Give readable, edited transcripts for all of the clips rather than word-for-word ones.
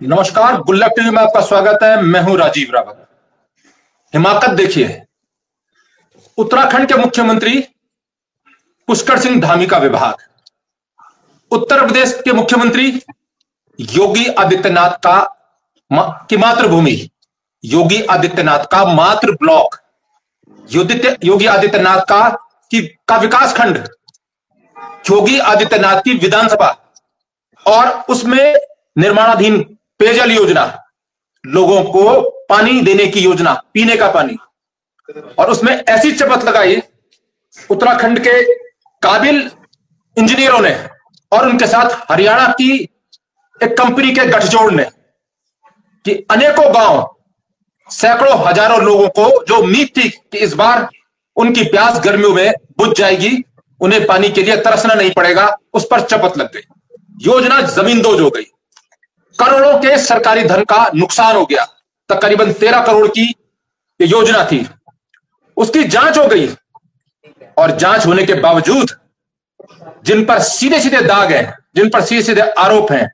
नमस्कार, गुल्लक टीवी में आपका स्वागत है। मैं हूं राजीव रावत। हिमाकत देखिए, उत्तराखंड के मुख्यमंत्री पुष्कर सिंह धामी का विभाग, उत्तर प्रदेश के मुख्यमंत्री योगी आदित्यनाथ की मातृभूमि, योगी आदित्यनाथ का मातृ ब्लॉक, योगी आदित्यनाथ का विकास खंड, योगी आदित्यनाथ की विधानसभा और उसमें निर्माणाधीन पेयजल योजना, लोगों को पानी देने की योजना, पीने का पानी, और उसमें ऐसी चपत लगाई उत्तराखंड के काबिल इंजीनियरों ने और उनके साथ हरियाणा की एक कंपनी के गठजोड़ ने कि अनेकों गांव, सैकड़ों हजारों लोगों को जो उम्मीद थी कि इस बार उनकी प्यास गर्मियों में बुझ जाएगी, उन्हें पानी के लिए तरसना नहीं पड़ेगा, उस पर चपत लग गई। योजना जमींदोज हो गई। करोड़ों के सरकारी धन का नुकसान हो गया। तकरीबन 13 करोड़ की योजना थी, उसकी जांच हो गई और जांच होने के बावजूद जिन पर सीधे सीधे दाग हैं, जिन पर सीधे सीधे आरोप हैं,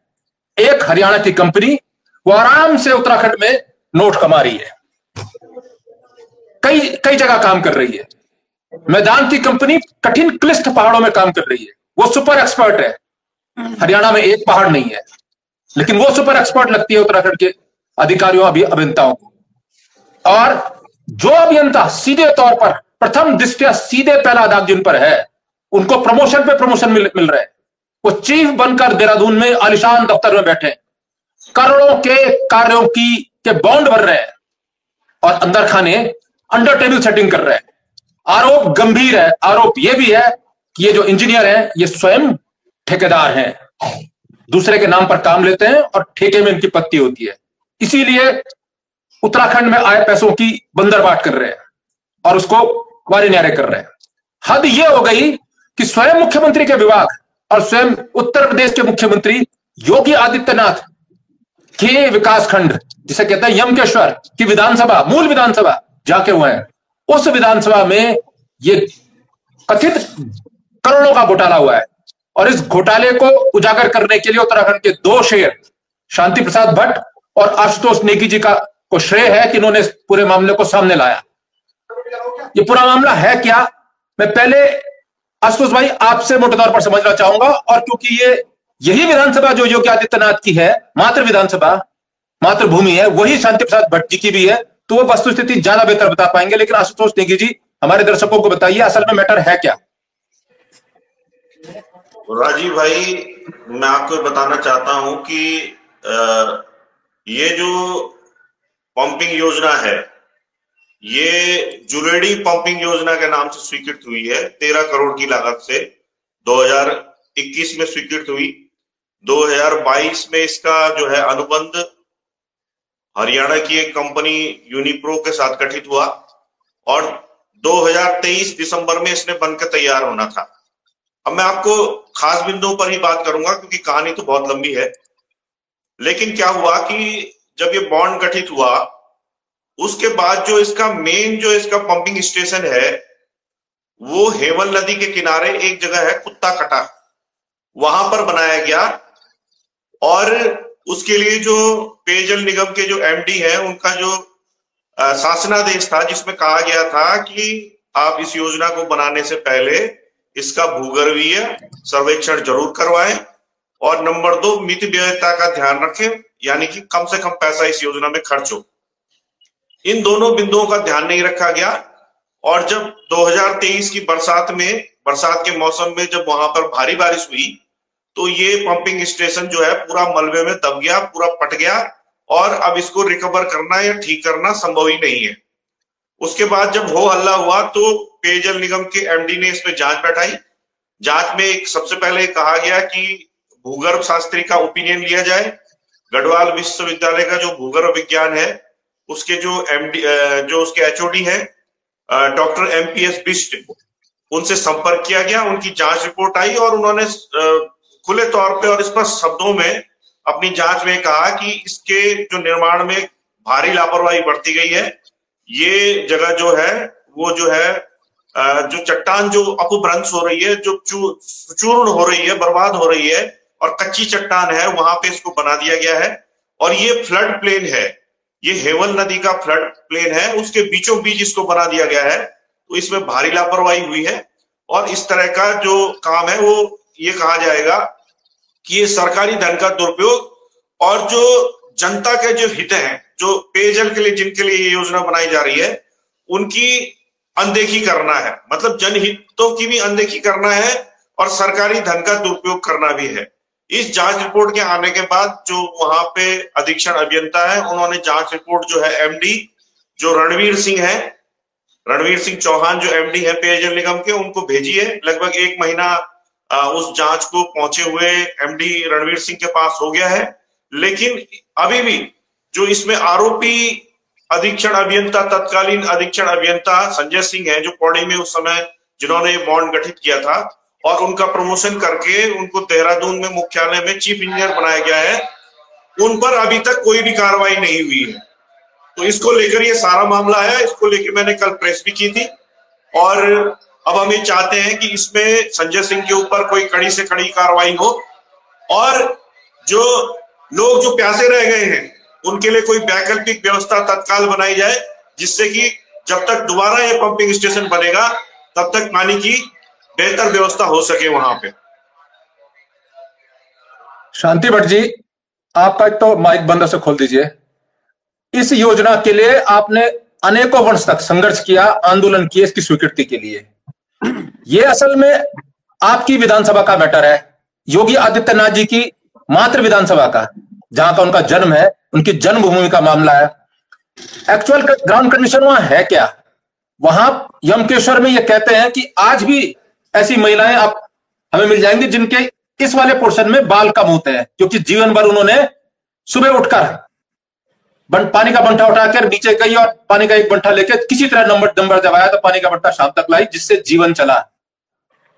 एक हरियाणा की कंपनी वो आराम से उत्तराखंड में नोट कमा रही है, कई जगह काम कर रही है। मैदान की कंपनी कठिन क्लिष्ट पहाड़ों में काम कर रही है, वो सुपर एक्सपर्ट है। हरियाणा में एक पहाड़ नहीं है, लेकिन वो सुपर एक्सपर्ट लगती है उत्तराखंड के अधिकारियों, अभियंताओं को। और जो अभियंता सीधे तौर पर प्रथम दृष्टया सीधे पहला दाग जिन पर है, उनको प्रमोशन पे प्रमोशन मिल रहे हैं। वो चीफ बनकर देहरादून में आलिशान दफ्तर में बैठे, करोड़ों के कार्यों के बॉन्ड भर रहे हैं और अंदर खाने अंडर टेबल सेटिंग कर रहे हैं। आरोप गंभीर है। आरोप यह भी है कि ये जो इंजीनियर हैं, ये स्वयं ठेकेदार हैं, दूसरे के नाम पर काम लेते हैं और ठेके में इनकी पत्ती होती है। इसीलिए उत्तराखंड में आए पैसों की बंदरबाट कर रहे हैं और उसको वारे न्यारे कर रहे हैं। हद यह हो गई कि स्वयं मुख्यमंत्री के विभाग और स्वयं उत्तर प्रदेश के मुख्यमंत्री योगी आदित्यनाथ के विकास खंड, जिसे कहते हैं यमकेश्वर की विधानसभा, मूल विधानसभा जाके हुए हैं, उस विधानसभा में ये कथित करोड़ों का घोटाला हुआ है। और इस घोटाले को उजागर करने के लिए उत्तराखंड के 2 शेर, शांति प्रसाद भट्ट और आशुतोष नेगी जी को श्रेय है कि इन्होंने इस पूरे मामले को सामने लाया। ये पूरा मामला है क्या, मैं पहले आशुतोष भाई आपसे मोटे तौर पर समझना चाहूंगा। और क्योंकि यही विधानसभा जो योगी आदित्यनाथ की है, मातृ विधानसभा, मातृभूमि है, वही शांति प्रसाद भट्ट जी की भी है, तो वो वस्तुस्थिति ज्यादा बेहतर बता पाएंगे। लेकिन आशुतोष नेगी जी, हमारे दर्शकों को बताइए असल में मैटर है क्या। राजीव भाई, मैं आपको बताना चाहता हूं कि ये जो पंपिंग योजना है, ये जुरेडी पंपिंग योजना के नाम से स्वीकृत हुई है। 13 करोड़ की लागत से 2021 में स्वीकृत हुई। 2022 में इसका जो है अनुबंध हरियाणा की एक कंपनी यूनिप्रो के साथ गठित हुआ और 2023 दिसंबर में इसने बनकर तैयार होना था। अब मैं आपको खास बिंदुओं पर ही बात करूंगा क्योंकि कहानी तो बहुत लंबी है। लेकिन क्या हुआ कि जब ये बॉन्ड गठित हुआ, उसके बाद जो इसका पंपिंग स्टेशन है, वो हेवल नदी के किनारे एक जगह है कुत्ता कटा, वहां पर बनाया गया। और उसके लिए जो पेयजल निगम के जो एमडी है, उनका जो शासनादेश था, जिसमें कहा गया था कि आप इस योजना को बनाने से पहले इसका भूगर्भीय सर्वेक्षण जरूर करवाएं और नंबर 2, मिति व्ययता का ध्यान रखें, यानी कि कम से कम पैसा इस योजना में खर्च हो। इन दोनों बिंदुओं का ध्यान नहीं रखा गया। और जब 2023 की बरसात के मौसम में जब वहां पर भारी बारिश हुई, तो ये पंपिंग स्टेशन जो है पूरा मलबे में दब गया, पूरा पट गया और अब इसको रिकवर करना या ठीक करना संभव ही नहीं है। उसके बाद जब हो हल्ला हुआ तो पेयजल निगम के एमडी ने इसमें जांच बैठाई। जांच में सबसे पहले कहा गया कि भूगर्भ शास्त्री का ओपिनियन लिया जाए। गढ़वाल विश्वविद्यालय का जो भूगर्भ विज्ञान है, उसके जो एमडी, जो उसके एचओडी है डॉक्टर एमपीएस बिष्ट, उनसे संपर्क किया गया। उनकी जांच रिपोर्ट आई और उन्होंने खुले तौर पे और स्पष्ट शब्दों में अपनी जांच में कहा कि इसके जो निर्माण में भारी लापरवाही बरती गई है। ये जगह जो है वो जो है जो चट्टान जो अपभ्रंश हो रही है, जो चूर्ण हो रही है, बर्बाद हो रही है, और कच्ची चट्टान है, वहां पे इसको बना दिया गया है। और ये फ्लड प्लेन है, ये हेवल नदी का फ्लड प्लेन है, उसके बीचों बीच इसको बना दिया गया है। तो इसमें भारी लापरवाही हुई है और इस तरह का जो काम है वो ये कहा जाएगा कि ये सरकारी धन का दुरुपयोग और जो जनता के जो हित हैं, जो पेयजल के लिए जिनके लिए ये योजना बनाई जा रही है, उनकी अनदेखी करना है। मतलब जनहितों की भी अनदेखी करना है और सरकारी धन का दुरुपयोग करना भी है। इस जांच रिपोर्ट के आने के बाद जो वहां पे अधीक्षण अभियंता है, उन्होंने जांच रिपोर्ट जो है एमडी जो रणवीर सिंह चौहान जो एमडी है पेयजल निगम के, उनको भेजी है। लगभग 1 महीना उस जांच को पहुंचे हुए एमडी रणवीर सिंह के पास हो गया है, लेकिन अभी भी जो इसमें आरोपी अधीक्षण अभियंता, तत्कालीन अधीक्षण अभियंता संजय सिंह है, जो पौड़ी में उस समय जिन्होंने बॉन्ड गठित किया था और उनका प्रमोशन करके उनको देहरादून में मुख्यालय में चीफ इंजीनियर बनाया गया है, उन पर अभी तक कोई भी कार्रवाई नहीं हुई है। तो इसको लेकर ये सारा मामला है, इसको लेकर मैंने कल प्रेस भी की थी और अब हम ये चाहते हैं कि इसमें संजय सिंह के ऊपर कोई कड़ी से कड़ी कार्रवाई हो और जो लोग जो प्यासे रह गए हैं उनके लिए कोई वैकल्पिक व्यवस्था तत्काल बनाई जाए, जिससे कि जब तक दोबारा ये पंपिंग स्टेशन बनेगा तब तक पानी की बेहतर व्यवस्था हो सके वहां पे। शांति भट्ट जी, आपका एक तो माइक बंद से खोल दीजिए। इस योजना के लिए आपने अनेकों वर्ष तक संघर्ष किया, आंदोलन किए इसकी स्वीकृति के लिए। ये असल में आपकी विधानसभा का मैटर है, योगी आदित्यनाथ जी की मातृ विधानसभा का, जहां का उनका जन्म है, उनकी जन्मभूमि का मामला है। एक्चुअल ग्राउंड कंडीशन वहां है क्या? वहां यमकेश्वर में ये कहते हैं कि आज भी ऐसी महिलाएं आप हमें मिल जाएंगी जिनके इस वाले पोर्शन में बाल कम होते हैं, क्योंकि जीवन भर उन्होंने सुबह उठकर पानी का बंठा उठाकर नीचे गई और पानी का एक बंठा लेकर किसी तरह नंबर जब आया तो पानी का बंठा शाम तक लाई, जिससे जीवन चला।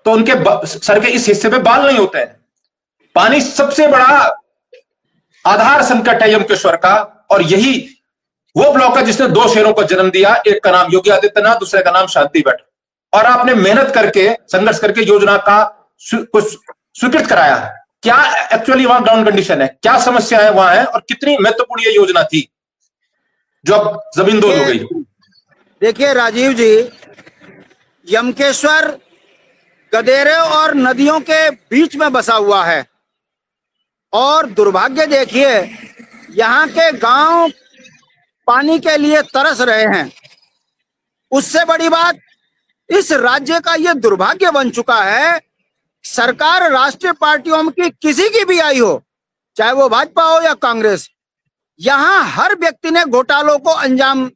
तो उनके सर के इस हिस्से पे बाल नहीं होते हैं। पानी सबसे बड़ा आधार संकट है यमकेश्वर का, और यही वो ब्लॉक है जिसने 2 शेरों को जन्म दिया, एक का नाम योगी आदित्यनाथ, दूसरे का नाम शांति भट्ट। और आपने मेहनत करके, संघर्ष करके योजना का कुछ स्वीकृत कराया। क्या एक्चुअली वहां ग्राउंड कंडीशन है, क्या समस्या है वहां है, और कितनी महत्वपूर्ण ये योजना थी जो अब जमीन दोज हो गई? देखिए राजीव जी, यमकेश्वर गदेरे और नदियों के बीच में बसा हुआ है और दुर्भाग्य देखिए यहाँ के गांव पानी के लिए तरस रहे हैं। उससे बड़ी बात, इस राज्य का ये दुर्भाग्य बन चुका है, सरकार राष्ट्रीय पार्टियों की किसी की भी आई हो, चाहे वो भाजपा हो या कांग्रेस, यहाँ हर व्यक्ति ने घोटालों को अंजाम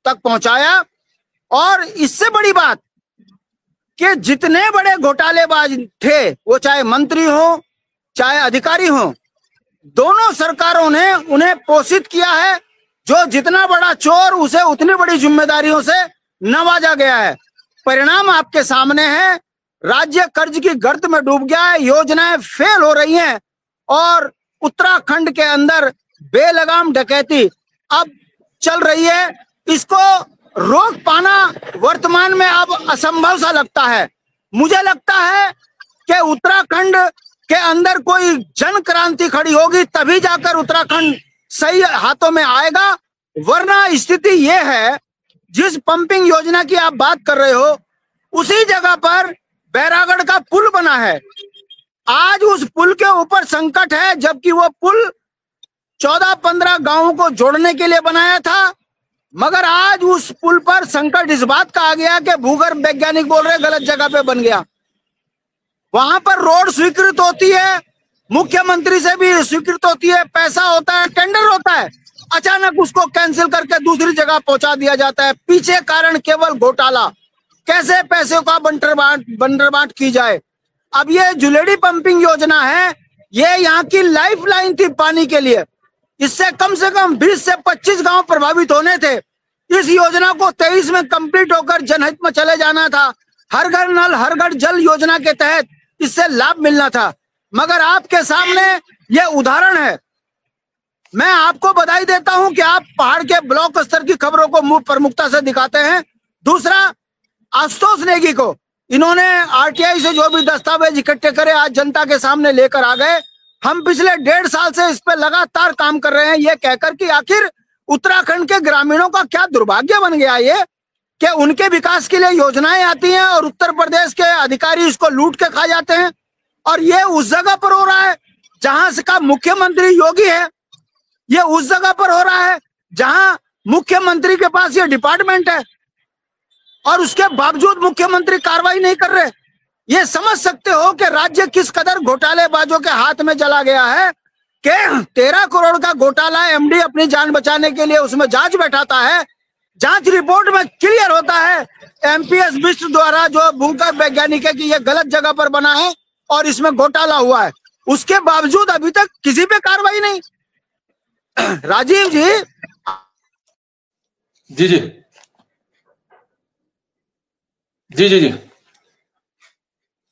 तक पहुंचाया। और इससे बड़ी बात कि जितने बड़े घोटालेबाज थे, वो चाहे मंत्री हो चाहे अधिकारी हो, दोनों सरकारों ने उन्हें पोषित किया है। जो जितना बड़ा चोर, उसे उतनी बड़ी जिम्मेदारियों से नवाजा गया है। परिणाम आपके सामने है, राज्य कर्ज की गर्त में डूब गया है, योजनाएं फेल हो रही हैं और उत्तराखंड के अंदर बेलगाम डकैती अब चल रही है। इसको रोक पाना वर्तमान में अब असंभव सा लगता है। मुझे लगता है कि उत्तराखंड के अंदर कोई जन क्रांति खड़ी होगी, तभी जाकर उत्तराखंड सही हाथों में आएगा। वरना स्थिति यह है, जिस पंपिंग योजना की आप बात कर रहे हो, उसी जगह पर बैरागढ़ का पुल बना है। आज उस पुल के ऊपर संकट है, जबकि वो पुल 14-15 गांवों को जोड़ने के लिए बनाया था। मगर आज उस पुल पर संकट इस बात का आ गया कि भूगर्भ वैज्ञानिक बोल रहे गलत जगह पे बन गया। वहां पर रोड स्वीकृत होती है, मुख्यमंत्री से भी स्वीकृत होती है, पैसा होता है, टेंडर होता है, अचानक उसको कैंसिल करके दूसरी जगह पहुंचा दिया जाता है। पीछे कारण केवल घोटाला, कैसे पैसे का बंटर बांट की जाए। अब ये जुलेडी पंपिंग योजना है, ये यहाँ की लाइफलाइन थी पानी के लिए। इससे कम 20 से 25 गांव प्रभावित होने थे। इस योजना को 23 में कंप्लीट होकर जनहित में चले जाना था। हर घर नल हर घर जल योजना के तहत इससे लाभ मिलना था। मगर आपके सामने ये उदाहरण है। मैं आपको बधाई देता हूं कि आप पहाड़ के ब्लॉक स्तर की खबरों को प्रमुखता से दिखाते हैं। दूसरा, आशुतोष नेगी को इन्होंने आरटीआई से जो भी दस्तावेज इकट्ठे करे आज जनता के सामने लेकर आ गए। हम पिछले 1.5 साल से इस पे लगातार काम कर रहे हैं, ये कहकर कि आखिर उत्तराखंड के ग्रामीणों का क्या दुर्भाग्य बन गया ये कि उनके विकास के लिए योजनाएं आती हैं और उत्तर प्रदेश के अधिकारी इसको लूट के खा जाते हैं। और ये उस जगह पर हो रहा है जहां से का मुख्यमंत्री योगी है, ये उस जगह पर हो रहा है जहां मुख्यमंत्री के पास ये डिपार्टमेंट है और उसके बावजूद मुख्यमंत्री कार्रवाई नहीं कर रहे। ये समझ सकते हो कि राज्य किस कदर घोटालेबाजों के हाथ में चला गया है कि 13 करोड़ का घोटाला एमडी अपनी जान बचाने के लिए उसमें जांच बैठाता है, जांच रिपोर्ट में क्लियर होता है एमपीएस बिष्ट द्वारा जो भूतत्व वैज्ञानिक है कि ये गलत जगह पर बना है और इसमें घोटाला हुआ है, उसके बावजूद अभी तक किसी पे कार्रवाई नहीं। राजीव जी जी जी जी जी जी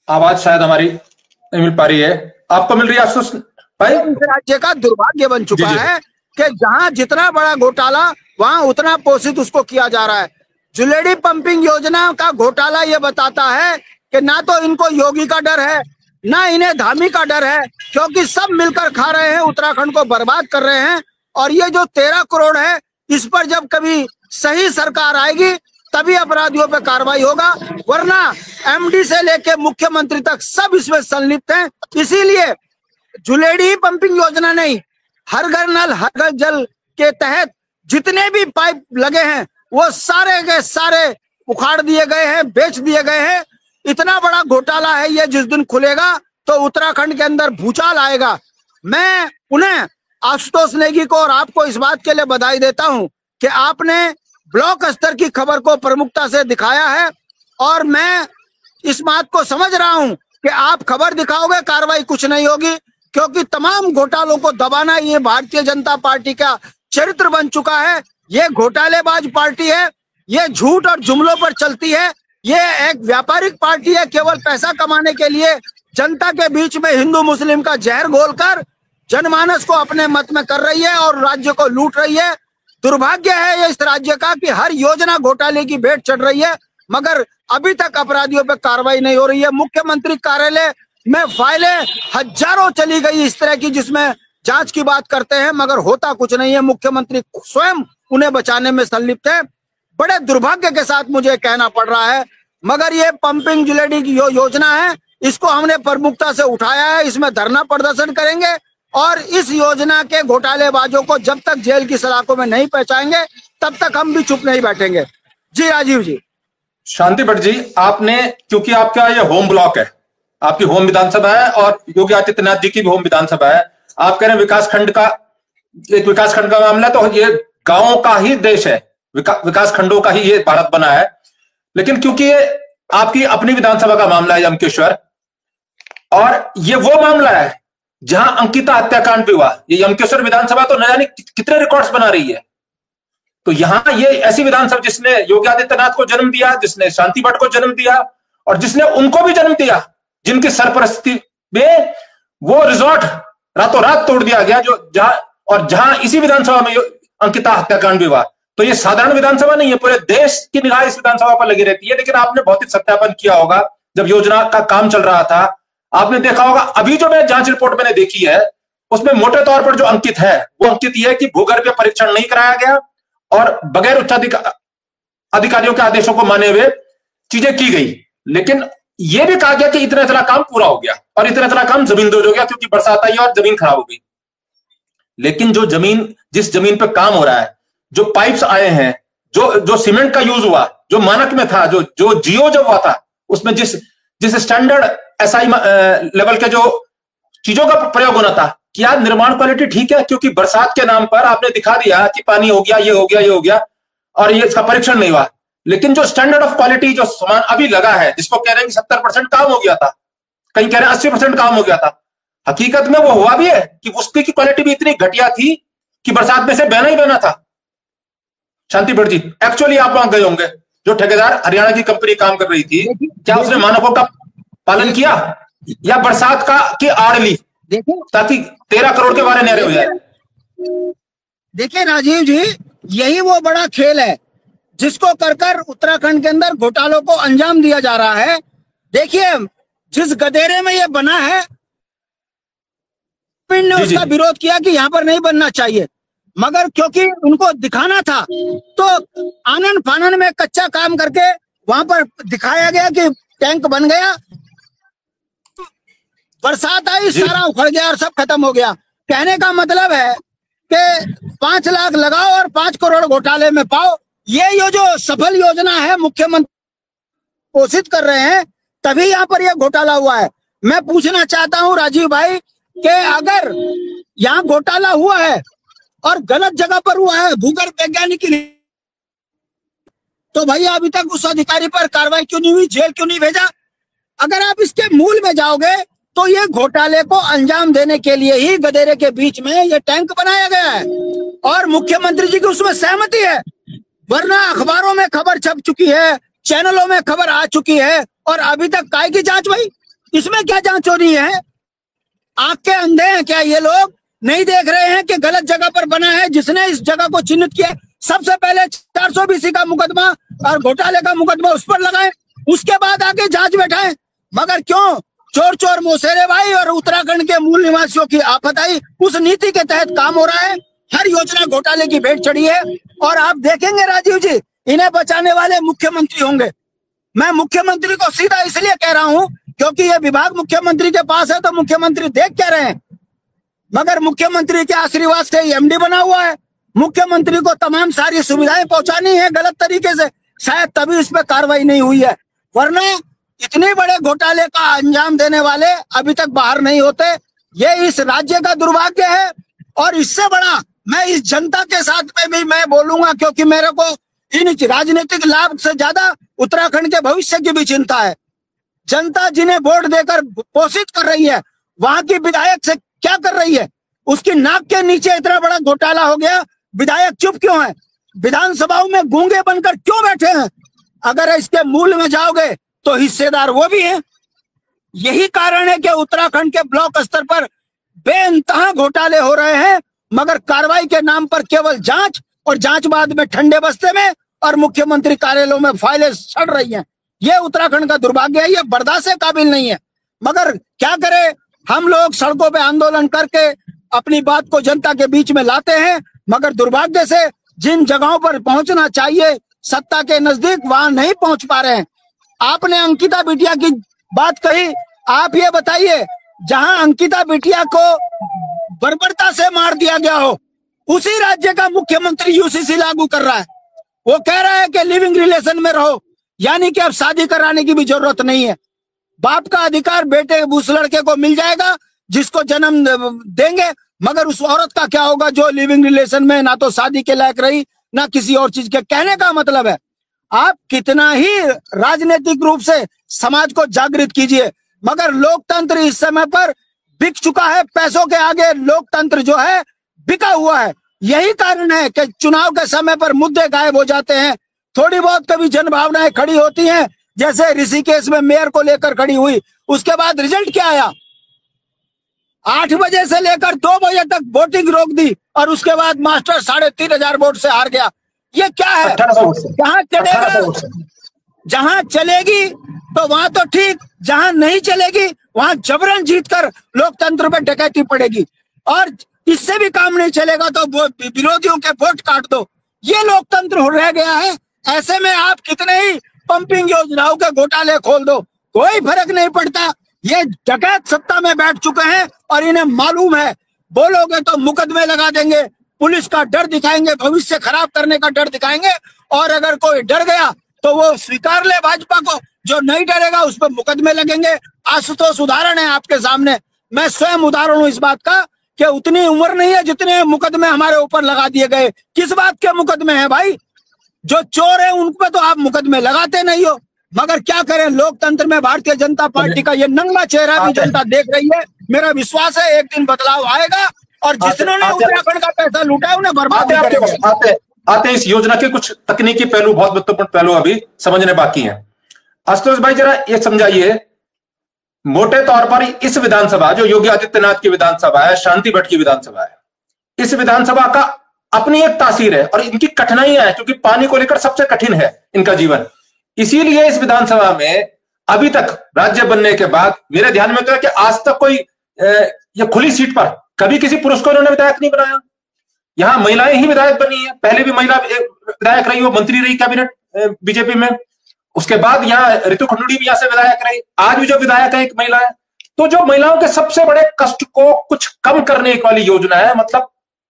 आवाज शायद हमारी नहीं मिल पा रही है, आपको मिल रही है आशीष भाई? राज्य का दुर्भाग्य बन चुका है कि जहां जितना बड़ा घोटाला वहां उतना पोषित उसको किया जा रहा है। जुलेडी पंपिंग योजना का घोटाला ये बताता है कि ना तो इनको योगी का डर है ना इन्हें धामी का डर है, क्योंकि सब मिलकर खा रहे हैं, उत्तराखंड को बर्बाद कर रहे हैं। और ये जो 13 करोड़ है इस पर जब कभी सही सरकार आएगी तभी अपराधियों पे कार्रवाई होगा, वरना एमडी से लेके मुख्यमंत्री तक सब इसमें संलिप्त हैं। इसीलिए जुलेडी पंपिंग योजना नहीं, हर घर नल हर घर जल के तहत जितने भी पाइप लगे हैं वो सारे के सारे उखाड़ दिए गए हैं, बेच दिए गए हैं। इतना बड़ा घोटाला है ये, जिस दिन खुलेगा तो उत्तराखंड के अंदर भूचाल आएगा। मैं उन्हें आशुतोष नेगी को और आपको इस बात के लिए बधाई देता हूं कि आपने ब्लॉक स्तर की खबर को प्रमुखता से दिखाया है और मैं इस बात को समझ रहा हूं कि आप खबर दिखाओगे, कार्रवाई कुछ नहीं होगी, क्योंकि तमाम घोटालों को दबाना ये भारतीय जनता पार्टी का चरित्र बन चुका है। ये घोटालेबाज पार्टी है, ये झूठ और जुमलों पर चलती है, ये एक व्यापारिक पार्टी है, केवल पैसा कमाने के लिए जनता के बीच में हिंदू मुस्लिम का जहर घोलकर जनमानस को अपने मत में कर रही है और राज्य को लूट रही है। दुर्भाग्य है ये इस राज्य का कि हर योजना घोटाले की भेंट चढ़ रही है, मगर अभी तक अपराधियों पर कार्रवाई नहीं हो रही है। मुख्यमंत्री कार्यालय में फाइलें हजारों चली गई इस तरह की जिसमें जांच की बात करते हैं, मगर होता कुछ नहीं है। मुख्यमंत्री स्वयं उन्हें बचाने में संलिप्त है। बड़े दुर्भाग्य के साथ मुझे कहना पड़ रहा है, मगर ये पंपिंग जुलेडी की योजना है, इसको हमने प्रमुखता से उठाया है, इसमें धरना प्रदर्शन करेंगे और इस योजना के घोटालेबाजों को जब तक जेल की सलाखों में नहीं पहुंचाएंगे तब तक हम भी चुप नहीं बैठेंगे। जी राजीव जी। शांति भट्ट जी, आपने, क्योंकि आपका ये होम ब्लॉक है, आपकी होम विधानसभा है और योगी आदित्यनाथ जी की भी होम विधानसभा है, आप कह रहे हैं विकासखंड का एक विकासखंड का मामला, तो ये गांवों का ही देश है, विकास खंडों का ही ये भारत बना है। लेकिन क्योंकि ये आपकी अपनी विधानसभा का मामला है यमकेश्वर, और ये वो मामला है जहां अंकिता हत्याकांड भी हुआ, ये यमकेश्वर विधानसभा तो न जाने कितने रिकॉर्ड्स बना रही है। तो यहां ये ऐसी विधानसभा जिसने योगी आदित्यनाथ को जन्म दिया, जिसने शांति भट्ट को जन्म दिया और जिसने उनको भी जन्म दिया, जिनकी सरपरस्ती में वो रिजॉर्ट रातों रात तोड़ दिया गया, जो जहां इसी विधानसभा में अंकिता हत्याकांड भी हुआ। तो ये साधारण विधानसभा नहीं है, पूरे देश की निगाह इस विधानसभा पर लगी रहती है। लेकिन आपने भौतिक सत्यापन किया होगा, जब योजना का काम चल रहा था आपने देखा होगा, अभी जो मैं जांच रिपोर्ट मैंने देखी है उसमें मोटे तौर पर जो अंकित है वो अंकित यह है कि भूगर्भीय परीक्षण नहीं कराया गया और बगैर अधिकारियों के आदेशों को माने हुए चीजें की गई। लेकिन यह भी कहा गया कि इतना इतना काम पूरा हो गया और इतना इतना काम जमींदोज हो गया क्योंकि बरसात आई और जमीन खराब हो गई। लेकिन जो जमीन, जिस जमीन पर काम हो रहा है, जो पाइप्स आए हैं, जो सीमेंट का यूज हुआ, जो मानक में था, जो जियो जब हुआ था उसमें जिस स्टैंडर्ड एसआई लेवल के जो चीजों का प्रयोग होना था, क्या निर्माण क्वालिटी ठीक है? क्योंकि बरसात के नाम पर आपने दिखा दिया कि पानी हो गया, ये हो गया, ये हो गया, और ये इसका परीक्षण नहीं हुआ। लेकिन जो स्टैंडर्ड ऑफ क्वालिटी जो सामान अभी लगा है, जिसको कह रहे हैं कि 70% काम हो गया था, कहीं कह रहे हैं 80% काम हो गया था, हकीकत में वो हुआ भी है कि उसकी क्वालिटी भी इतनी घटिया थी कि बरसात में से बहना ही बहना था। शांति भट्ट जी, एक्चुअली आप वहां गए होंगे, जो ठेकेदार हरियाणा की कंपनी काम कर रही थी, क्या उसने मानकों का पालन किया या बरसात की आड़ ली ताकि 13 करोड़ के बारे न्यारे हो जाए? देखिए राजीव जी, यही वो बड़ा खेल है जिसको कर उत्तराखंड के अंदर घोटालों को अंजाम दिया जा रहा है। देखिए जिस गदेरे में ये बना है, ने उसका विरोध किया कि यहाँ पर नहीं बनना चाहिए, मगर क्योंकि उनको दिखाना था तो आनन फानन में कच्चा काम करके वहां पर दिखाया गया कि टैंक बन गया, बरसात आई, सारा उखड़ गया और सब खत्म हो गया। कहने का मतलब है कि 5 लाख लगाओ और 5 करोड़ घोटाले में पाओ। ये जो सफल योजना है मुख्यमंत्री घोषित कर रहे हैं, तभी यहाँ पर यह घोटाला हुआ है। मैं पूछना चाहता हूँ राजीव भाई कि अगर यहाँ घोटाला हुआ है और गलत जगह पर हुआ है, भूगर्भ वैज्ञानिक, तो भैया अभी तक उस अधिकारी पर कार्रवाई क्यों नहीं हुई, जेल क्यों नहीं भेजा? अगर आप इसके मूल में जाओगे तो ये घोटाले को अंजाम देने के लिए ही गदेरे के बीच में ये टैंक बनाया गया है और मुख्यमंत्री जी की उसमें सहमति है, वरना अखबारों में खबर छप चुकी है, चैनलों में खबर आ चुकी है और अभी तक काय की जांच भाई? इसमें क्या जांच हो रही है? आंख के अंधे हैं क्या ये लोग? नहीं देख रहे हैं कि गलत जगह पर बना है? जिसने इस जगह को चिन्हित किया सबसे पहले 420 का मुकदमा और घोटाले का मुकदमा उस पर लगाए, उसके बाद आके जांच बैठाएं। मगर क्यों? चोर चोर मोसेरे भाई और उत्तराखंड के मूल निवासियों की आफत आई, उस नीति के तहत काम हो रहा है। हर योजना घोटाले की भेंट चढ़ी है और आप देखेंगे राजीव जी, इन्हें बचाने वाले मुख्यमंत्री होंगे। मैं मुख्यमंत्री को सीधा इसलिए कह रहा हूं क्योंकि ये विभाग मुख्यमंत्री के पास है, तो मुख्यमंत्री देख क्या रहे हैं, मगर मुख्यमंत्री के आशीर्वाद से एमडी बना हुआ है। मुख्यमंत्री को तमाम सारी सुविधाएं पहुंचानी है गलत तरीके से, शायद तभी इस पर कार्रवाई नहीं हुई है, वरना इतने बड़े घोटाले का अंजाम देने वाले अभी तक बाहर नहीं होते। ये इस राज्य का दुर्भाग्य है और इससे बड़ा मैं इस जनता के साथ में भी मैं बोलूंगा, क्योंकि मेरे को इन राजनीतिक लाभ से ज्यादा उत्तराखंड के भविष्य की भी चिंता है। जनता जिन्हें वोट देकर पोषित कर रही है, वहां की विधायक से क्या कर रही है? उसकी नाक के नीचे इतना बड़ा घोटाला हो गया, विधायक चुप क्यों है? विधानसभाओं में गूंगे बनकर क्यों बैठे हैं? अगर इसके मूल में जाओगे तो हिस्सेदार वो भी हैं। यही कारण है कि उत्तराखंड के ब्लॉक स्तर पर बेइंतहा घोटाले हो रहे हैं, मगर कार्रवाई के नाम पर केवल जांच और जांच बाद में ठंडे बस्ते में और मुख्यमंत्री कार्यालयों में फाइलें सड़ रही हैं। ये उत्तराखंड का दुर्भाग्य है, ये बर्दाश्त के काबिल नहीं है। मगर क्या करें, हम लोग सड़कों पे आंदोलन करके अपनी बात को जनता के बीच में लाते हैं, मगर दुर्भाग्य से जिन जगहों पर पहुंचना चाहिए सत्ता के नजदीक, वहां नहीं पहुंच पा रहे हैं। आपने अंकिता बिटिया की बात कही, आप ये बताइए, जहां अंकिता बिटिया को बर्बरता से मार दिया गया हो, उसी राज्य का मुख्यमंत्री यूसीसी लागू कर रहा है। वो कह रहा है कि लिविंग रिलेशन में रहो, यानी कि अब शादी कराने की भी जरूरत नहीं है। बाप का अधिकार बेटे उस लड़के को मिल जाएगा जिसको जन्म देंगे, मगर उस औरत का क्या होगा जो लिविंग रिलेशन में ना तो शादी के लायक रही ना किसी और चीज के। कहने का मतलब है, आप कितना ही राजनीतिक रूप से समाज को जागृत कीजिए, मगर लोकतंत्र इस समय पर बिक चुका है। पैसों के आगे लोकतंत्र जो है बिका हुआ है। यही कारण है कि चुनाव के समय पर मुद्दे गायब हो जाते हैं, थोड़ी बहुत कभी जनभावनाएं खड़ी होती हैं, जैसे ऋषिकेश में मेयर को लेकर खड़ी हुई। उसके बाद रिजल्ट क्या आया? 8 बजे से लेकर 2 बजे तक वोटिंग रोक दी और उसके बाद मास्टर 3500 वोट से हार गया। ये क्या है? जहां चलेगा, जहां चलेगी तो वहां तो ठीक, जहां नहीं चलेगी वहां जबरन जीतकर लोकतंत्र पे डकैती पड़ेगी, और इससे भी काम नहीं चलेगा तो विरोधियों के वोट काट दो। ये लोकतंत्र रह गया है। ऐसे में आप कितने ही पंपिंग योजनाओं के घोटाले खोल दो, कोई फर्क नहीं पड़ता। ये डकैत सत्ता में बैठ चुके हैं और इन्हें मालूम है, बोलोगे तो मुकदमे लगा देंगे, पुलिस का डर दिखाएंगे, भविष्य खराब करने का डर दिखाएंगे, और अगर कोई डर गया तो वो स्वीकार ले भाजपा को, जो नहीं डरेगा उस पर मुकदमे लगेंगे। आशुतोष उदाहरण है आपके सामने, मैं स्वयं उदाहरण हूं इस बात का कि उतनी उम्र नहीं है जितने मुकदमे हमारे ऊपर लगा दिए गए। किस बात के मुकदमे हैं भाई? जो चोर है उन पर तो आप मुकदमे लगाते नहीं हो, मगर क्या करें, लोकतंत्र में भारतीय जनता पार्टी का ये नंगा चेहरा भी जनता देख रही है। मेरा विश्वास है एक दिन बदलाव आएगा और जिन्होंने उत्तराखंड का पैसा लूटा है उन्हें बर्बाद आते इस योजना के कुछ तकनीकी पहलू, बहुत महत्वपूर्ण पहलू अभी समझने बाकी हैं। आशुतोष भाई जरा ये समझाइए, मोटे तौर पर इस विधानसभा जो योगी आदित्यनाथ की विधानसभा है, शांति भट्ट की विधानसभा है, इस विधानसभा का अपनी एक तासीर है और इनकी कठिनाइयां हैं, क्योंकि पानी को लेकर सबसे कठिन है इनका जीवन। इसीलिए इस विधानसभा में अभी तक राज्य बनने के बाद मेरे ध्यान में तो है कि आज तक कोई ये खुली सीट पर कभी किसी पुरुष को इन्होंने विधायक नहीं बनाया। यहां महिलाएं ही विधायक बनी है, पहले भी महिला विधायक रही, वो मंत्री रही कैबिनेट बीजेपी में, उसके बाद यहाँ ऋतु खंडूड़ी भी यहां से विधायक रही, आज भी जो विधायक है एक महिला है। तो जो महिलाओं के सबसे बड़े कष्ट को कुछ कम करने वाली योजना है, मतलब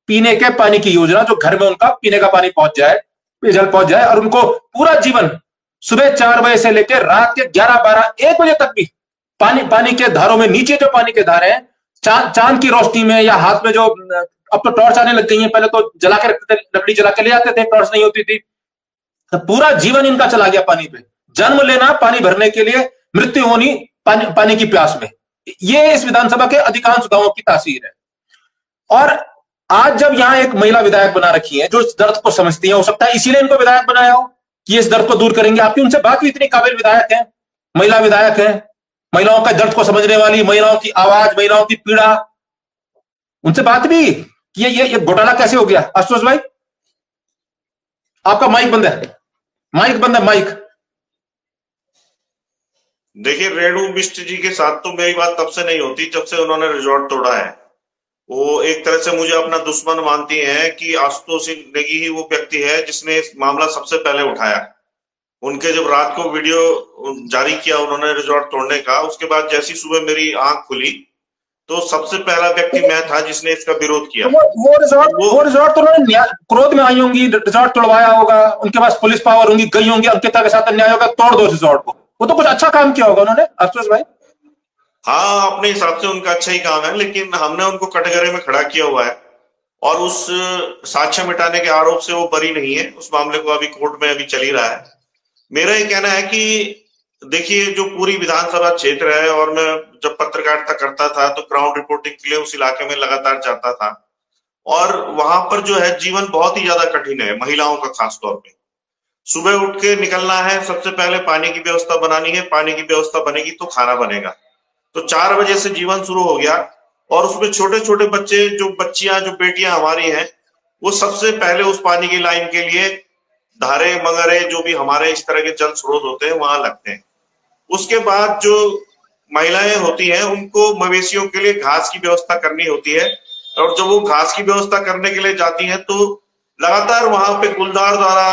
पीने के पानी की योजना, जो घर में उनका पीने का पानी पहुंच जाए, पेयजल पहुंच जाए, और उनको पूरा जीवन सुबह 4 बजे से लेकर रात के 11, 12, 1 बजे तक भी पानी के धारों में, नीचे जो पानी के धारे हैं, चांद की रोशनी में, या हाथ में जो अब तो टॉर्च आने लग गई है, पहले तो जला के रखते थे, लकड़ी जला के ले आते थे, टॉर्च नहीं होती थी, तो पूरा जीवन इनका चला गया पानी पे। जन्म लेना पानी भरने के लिए, मृत्यु होनी पानी की प्यास में। ये इस विधानसभा के अधिकांश गांवों की तासीर है। और आज जब यहां एक महिला विधायक बना रखी है जो इस दर्द को समझती है, हो सकता है इसीलिए इनको विधायक बनाया हो कि इस दर्द को दूर करेंगे। आपकी उनसे बात भी इतनी काबिल विधायक है, महिला विधायक है, महिलाओं का दर्द को समझने वाली, महिलाओं की आवाज, महिलाओं की पीड़ा, उनसे बात भी कि ये घोटाला कैसे हो गया। आशुतोष भाई आपका माइक बंद है, माइक बंद है, माइक। देखिए, रेणु बिष्ट जी के साथ तो मेरी बात तब से नहीं होती जब से उन्होंने रिजॉर्ट तोड़ा है। वो एक तरह से मुझे अपना दुश्मन मानती हैं कि आशुतोष नेगी ही वो व्यक्ति है जिसने इस मामला सबसे पहले उठाया। उनके जब रात को वीडियो जारी किया उन्होंने रिजॉर्ट तोड़ने का, उसके बाद जैसी सुबह मेरी आंख खुली तो सबसे पहला व्यक्ति मैं था जिसने इसका विरोध किया। वो रिजॉर्ट तो उन्होंने क्रोध में आई होंगी, रिजॉर्ट तोड़वाया होगा, उनके पास पुलिस पावर होंगी, गई होंगी, अंकिता के साथ अन्याय होगा, तोड़ दो रिजॉर्ट को। वो तो कुछ अच्छा काम किया होगा उन्होंने, आशुतोष भाई। हाँ, अपने हिसाब से उनका अच्छा ही काम है, लेकिन हमने उनको कटघरे में खड़ा किया हुआ है और उस साक्ष्य मिटाने के आरोप से वो बरी नहीं है। उस मामले को अभी कोर्ट में अभी चल ही रहा है। मेरा ये कहना है कि देखिए, जो पूरी विधानसभा क्षेत्र है, और मैं जब पत्रकारिता करता था तो ग्राउंड रिपोर्टिंग के लिए उस इलाके में लगातार जाता था, और वहां पर जो है जीवन बहुत ही ज्यादा कठिन है, महिलाओं का खास तौर पे। सुबह उठ के निकलना है, सबसे पहले पानी की व्यवस्था बनानी है, पानी की व्यवस्था बनेगी तो खाना बनेगा। तो 4 बजे से जीवन शुरू हो गया, और उसमें छोटे छोटे बच्चे, जो बच्चियां, जो बेटियां हमारी हैं, वो सबसे पहले उस पानी की लाइन के लिए धारे, मगरे, जो भी हमारे इस तरह के जल स्रोत होते हैं वहां लगते हैं। उसके बाद जो महिलाएं होती हैं उनको मवेशियों के लिए घास की व्यवस्था करनी होती है, और जब वो घास की व्यवस्था करने के लिए जाती हैं तो लगातार वहां पे गुलदार द्वारा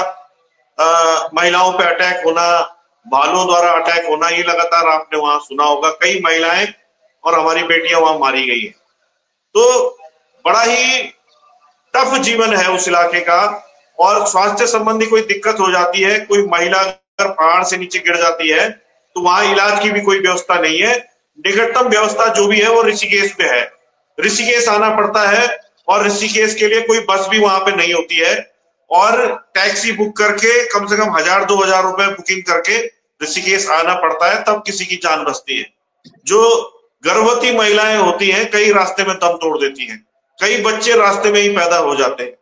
महिलाओं पे अटैक होना, भालुओं द्वारा अटैक होना, ये लगातार आपने वहां सुना होगा। कई महिलाएं और हमारी बेटियां वहां मारी गई है। तो बड़ा ही टफ जीवन है उस इलाके का, और स्वास्थ्य संबंधी कोई दिक्कत हो जाती है, कोई महिला अगर पहाड़ से नीचे गिर जाती है तो वहां इलाज की भी कोई व्यवस्था नहीं है। निकटतम व्यवस्था जो भी है वो ऋषिकेश में है, ऋषिकेश आना पड़ता है, और ऋषिकेश के लिए कोई बस भी वहां पे नहीं होती है, और टैक्सी बुक करके कम से कम 1000-2000 रुपए बुकिंग करके ऋषिकेश आना पड़ता है, तब किसी की जान बचती है। जो गर्भवती महिलाएं होती हैं कई रास्ते में दम तोड़ देती हैं, कई बच्चे रास्ते में ही पैदा हो जाते हैं।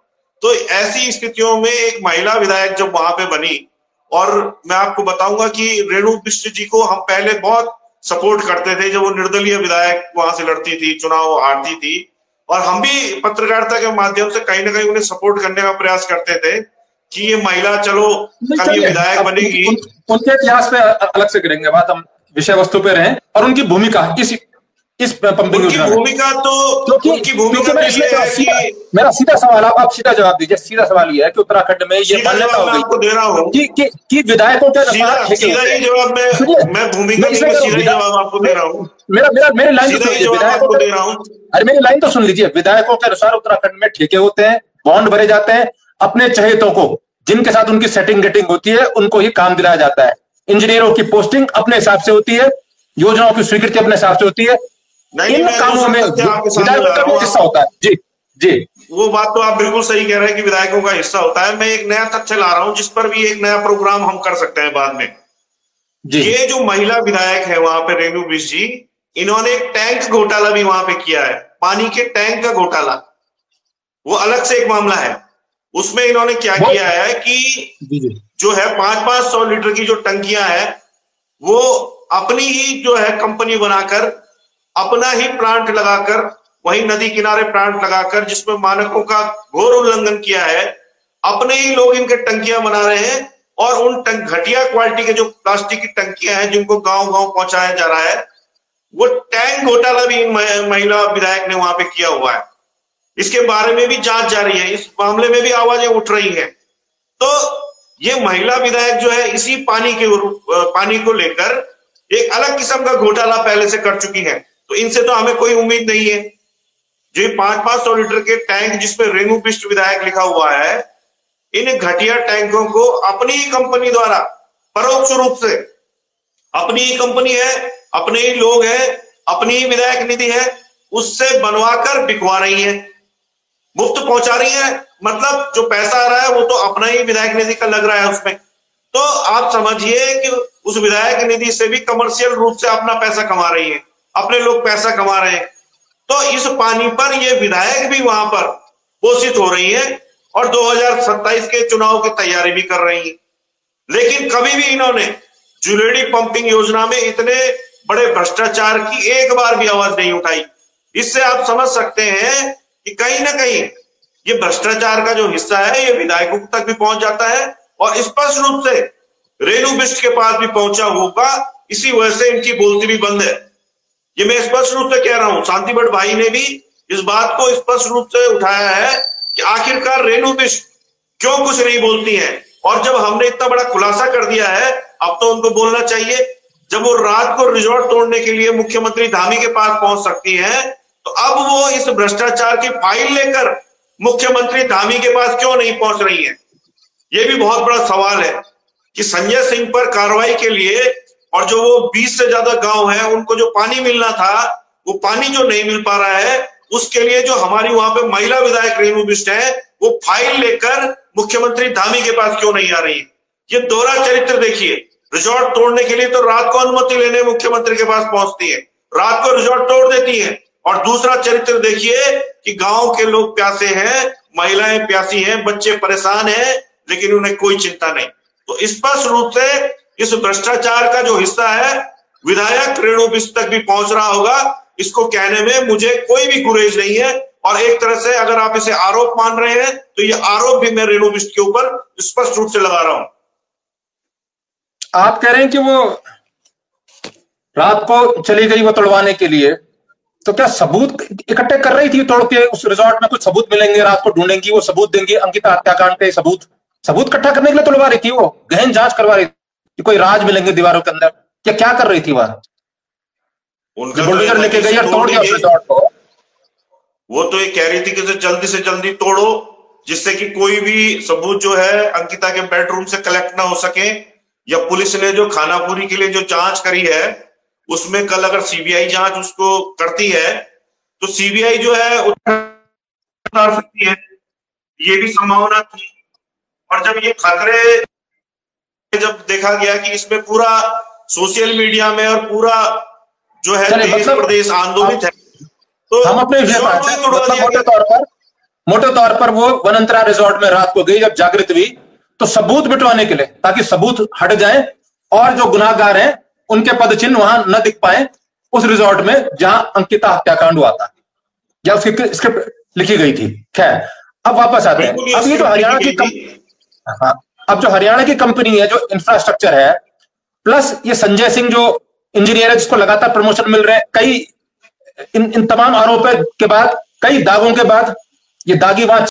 तो ऐसी स्थितियों में एक महिला विधायक जब वहां पे बनी, और मैं आपको बताऊंगा कि रेणु बिष्ट जी को हम पहले बहुत सपोर्ट करते थे, जब वो निर्दलीय विधायक वहां से लड़ती थी, चुनाव हारती थी, और हम भी पत्रकारिता के माध्यम से कहीं ना कहीं उन्हें सपोर्ट करने का प्रयास करते थे कि ये महिला चलो कब ये विधायक बनेगी। उनके इतिहास पे अलग से करेंगे बात, हम विषय वस्तु पे रहें, और उनकी भूमिका इस पंपिंग योजना में। भूमिका तो उनकी भूमिका मेरा सीधा सवाल, आप सीधा जवाब दीजिए। सीधा सवाल ये है कि उत्तराखंड में ये मान्यता हो गई दे रहा हूँ कि विधायकों के सीधा ही जवाब मैं भूमिका का सीधा ही जवाब आपको दे रहा हूँ। मेरी लाइन तो आपको दे रहा हूँ। अरे मेरी लाइन तो सुन लीजिए। विधायकों के अनुसार उत्तराखंड में ठेके होते हैं, बॉन्ड भरे जाते हैं, अपने चहेतों को, जिनके साथ उनकी सेटिंग गेटिंग होती है, उनको ही काम दिलाया जाता है। इंजीनियरों की पोस्टिंग अपने हिसाब से होती है, योजनाओं की स्वीकृति अपने हिसाब से होती है। इन कामों में विधायकों का भी हिस्सा होता है। जी जी, वो बात तो आप बिल्कुल सही कह रहे हैं कि विधायकों का हिस्सा होता है। मैं एक नया तथ्य ला रहा हूं जिस पर भी एक नया प्रोग्राम हम कर सकते हैं बाद में। जी, ये जो महिला विधायक है वहां पे रेणु बिष्ट जी, इन्होंने एक टैंक घोटाला भी वहां पे किया है, पानी के टैंक का घोटाला, वो अलग से एक मामला है। उसमें इन्होंने क्या किया है कि जो है 500-500 लीटर की जो टंकियां है वो अपनी ही जो है कंपनी बनाकर, अपना ही प्लांट लगाकर, वही नदी किनारे प्लांट लगाकर, जिसमें मानकों का घोर उल्लंघन किया है, अपने ही लोग इनके टंकियां बना रहे हैं। और उन घटिया क्वालिटी के जो प्लास्टिक की टंकियां हैं जिनको गांव गांव पहुंचाया जा रहा है, वो टैंक घोटाला भी इन महिला विधायक ने वहां पे किया हुआ है। इसके बारे में भी जांच जारी है, इस मामले में भी आवाजें उठ रही हैं। तो ये महिला विधायक जो है इसी पानी को लेकर एक अलग किस्म का घोटाला पहले से कर चुकी है। तो इनसे तो हमें कोई उम्मीद नहीं है। जो 500-500 लीटर के टैंक जिसपे रेणु बिष्ट विधायक लिखा हुआ है, इन घटिया टैंकों को अपनी ही कंपनी द्वारा परोक्ष रूप से, अपनी ही कंपनी है, अपने ही लोग हैं, अपनी ही विधायक निधि है, उससे बनवाकर बिकवा रही है, मुफ्त पहुंचा रही है। मतलब जो पैसा आ रहा है वो तो अपना ही विधायक निधि का लग रहा है उसमें। तो आप समझिए कि उस विधायक निधि से भी कमर्शियल रूप से अपना पैसा कमा रही है, अपने लोग पैसा कमा रहे हैं। तो इस पानी पर ये विधायक भी वहां पर पोषित हो रही है और 2027 के चुनाव की तैयारी भी कर रही है। लेकिन कभी भी इन्होंने जुलेड़ी पंपिंग योजना में इतने बड़े भ्रष्टाचार की एक बार भी आवाज नहीं उठाई। इससे आप समझ सकते हैं कि कहीं ना कहीं ये भ्रष्टाचार का जो हिस्सा है ये विधायकों तक भी पहुंच जाता है और स्पष्ट रूप से रेणु बिष्ट के पास भी पहुंचा होगा। इसी वजह से इनकी बोलती भी बंद है। ये मैं स्पष्ट रूप से कह रहा हूं। शांति भट्ट भाई ने भी इस बात को स्पष्ट रूप से उठाया है कि आखिरकार रेणु बिष्ट क्यों कुछ नहीं बोलती है। और जब हमने इतना बड़ा खुलासा कर दिया है, अब तो उनको बोलना चाहिए। जब वो रात को रिजॉर्ट तोड़ने के लिए मुख्यमंत्री धामी के पास पहुंच सकती है, तो अब वो इस भ्रष्टाचार की फाइल लेकर मुख्यमंत्री धामी के पास क्यों नहीं पहुंच रही है। ये भी बहुत बड़ा सवाल है कि संजय सिंह पर कार्रवाई के लिए और जो वो 20 से ज्यादा गांव हैं उनको जो पानी मिलना था वो पानी जो नहीं मिल पा रहा है, उसके लिए जो हमारी वहां पे महिला विधायक रेणु बिष्ट है वो फाइल लेकर मुख्यमंत्री धामी के पास क्यों नहीं आ रही है। ये दोहरा चरित्र देखिए। रिजॉर्ट तोड़ने के लिए तो रात को अनुमति लेने मुख्यमंत्री के पास पहुंचती है, रात को रिजॉर्ट तोड़ देती है। और दूसरा चरित्र देखिए कि गांव के लोग प्यासे हैं, महिलाएं प्यासी हैं, बच्चे परेशान हैं, लेकिन उन्हें कोई चिंता नहीं। तो स्पष्ट रूप से इस भ्रष्टाचार का जो हिस्सा है विधायक रेणु बिष्ट तक भी पहुंच रहा होगा। इसको कहने में मुझे कोई भी गुरेज नहीं है। और एक तरह से अगर आप इसे आरोप मान रहे हैं तो ये आरोप भी मैं रेणु बिष्ट के ऊपर स्पष्ट रूप से लगा रहा हूं। आप कह रहे हैं कि वो रात को चली गई वो तोड़वाने के लिए, तो क्या सबूत इकट्ठे कर रही थी तोड़ के? उस रिजॉर्ट में कुछ सबूत मिलेंगे, रात को ढूंढेंगी, वो सबूत देंगे, अंकिता हत्याकांड के सबूत इकट्ठा करने के लिए तोड़वा रही थी। वो गहन जांच करवा रही थी, कोई राज मिलेंगे दीवारों के अंदर, क्या कर रही थी वहां? बुलडोजर लेके गई और तोड़ दिया उस रिजॉर्ट को। वो तो ये कह रही थी कि जल्दी से जल्दी तोड़ो, जिससे कि कोई भी सबूत जो है अंकिता के बेडरूम से कलेक्ट ना हो सके। या पुलिस ने जो खानापुरी के लिए जो जांच करी है उसमें कल अगर सीबीआई जांच उसको करती है तो सीबीआई जो है उतार सकती है, ये भी संभावना थी। और जब ये खतरे जब देखा गया कि इसमें पूरा सोशल मीडिया में और पूरा जो है देश प्रदेश आंदोलित है, तो हम अपने मोटे तौर पर वो वनंतरा रिजॉर्ट में रात को गई जब जागृत हुई तो सबूत मिटवाने के लिए, ताकि सबूत हट जाए और जो गुनाहगार हैं उनके पद चिन्ह वहां न दिख पाए उस रिजॉर्ट में जहां अंकिता हत्याकांड हुआ था या उसकी स्क्रिप्ट लिखी गई थी। खैर, अब वापस आते हैं। अब ये जो हरियाणा की अब जो हरियाणा की कंपनी है, जो इंफ्रास्ट्रक्चर है, प्लस ये संजय सिंह जो इंजीनियर है जिसको लगातार प्रमोशन मिल रहे हैं, कई इन तमाम आरोपों के बाद, कई दागों के बाद ये दागी वहां